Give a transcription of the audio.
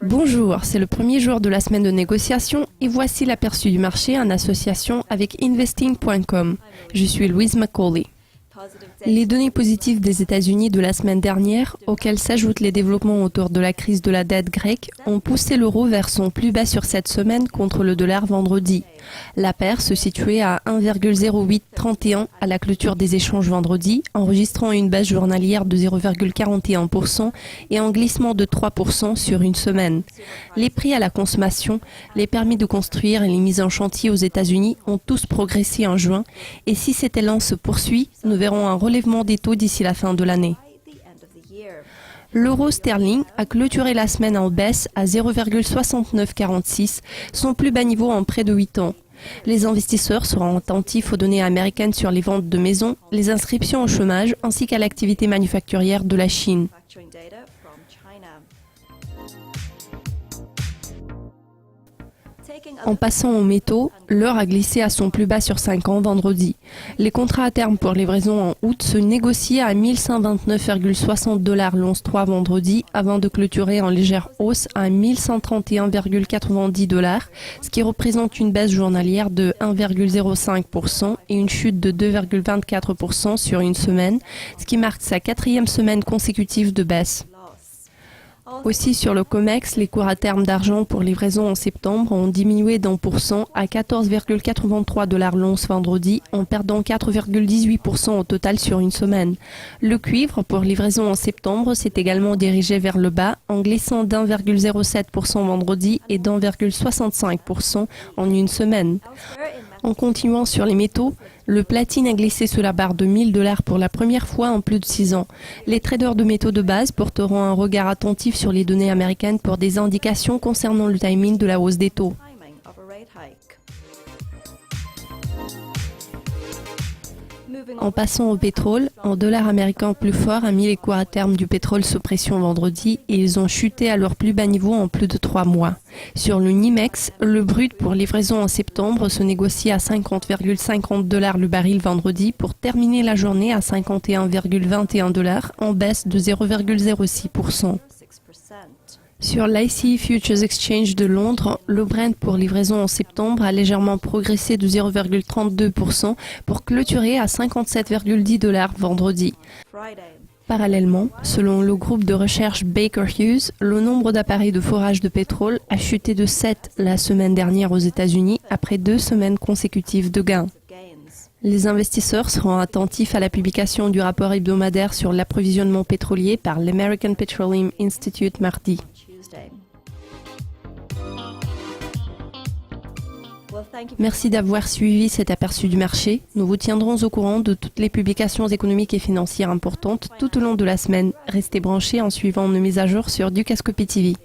Bonjour, c'est le premier jour de la semaine de négociation et voici l'aperçu du marché en association avec investing.com. Je suis Louise McCauley. Les données positives des États-Unis de la semaine dernière, auxquelles s'ajoutent les développements autour de la crise de la dette grecque, ont poussé l'euro vers son plus bas sur cette semaine contre le dollar vendredi. La paire se situait à 1,0831 à la clôture des échanges vendredi, enregistrant une baisse journalière de 0,41% et un glissement de 3% sur une semaine. Les prix à la consommation, les permis de construire et les mises en chantier aux États-Unis ont tous progressé en juin et si cet élan se poursuit, nous verrons un relèvement des taux d'ici la fin de l'année. L'euro sterling a clôturé la semaine en baisse à 0,6946, son plus bas niveau en près de 8 ans. Les investisseurs seront attentifs aux données américaines sur les ventes de maisons, les inscriptions au chômage ainsi qu'à l'activité manufacturière de la Chine. En passant aux métaux, l'or a glissé à son plus bas sur 5 ans vendredi. Les contrats à terme pour livraison en août se négociaient à 1129,60 $ l'once 3 vendredi avant de clôturer en légère hausse à 1131,90 $, ce qui représente une baisse journalière de 1,05% et une chute de 2,24% sur une semaine, ce qui marque sa 4e semaine consécutive de baisse. Aussi sur le COMEX, les cours à terme d'argent pour livraison en septembre ont diminué d'1% à 14,83 $ l'once vendredi en perdant 4,18% au total sur une semaine. Le cuivre pour livraison en septembre s'est également dirigé vers le bas en glissant d'1,07% vendredi et d'1,65% en une semaine. En continuant sur les métaux, le platine a glissé sous la barre de 1000 $ pour la première fois en plus de 6 ans. Les traders de métaux de base porteront un regard attentif sur les données américaines pour des indications concernant le timing de la hausse des taux. En passant au pétrole, un dollar américain plus fort a mis les cours à terme du pétrole sous pression vendredi et ils ont chuté à leur plus bas niveau en plus de 3 mois. Sur le NYMEX, le brut pour livraison en septembre se négocie à 50,50 $ le baril vendredi pour terminer la journée à 51,21 $ en baisse de 0,06%. Sur l'ICE Futures Exchange de Londres, le Brent pour livraison en septembre a légèrement progressé de 0,32% pour clôturer à 57,10 $ vendredi. Parallèlement, selon le groupe de recherche Baker Hughes, le nombre d'appareils de forage de pétrole a chuté de 7 la semaine dernière aux États-Unis après 2 semaines consécutives de gains. Les investisseurs seront attentifs à la publication du rapport hebdomadaire sur l'approvisionnement pétrolier par l'American Petroleum Institute mardi. Merci d'avoir suivi cet aperçu du marché. Nous vous tiendrons au courant de toutes les publications économiques et financières importantes tout au long de la semaine. Restez branchés en suivant nos mises à jour sur Dukascopy TV.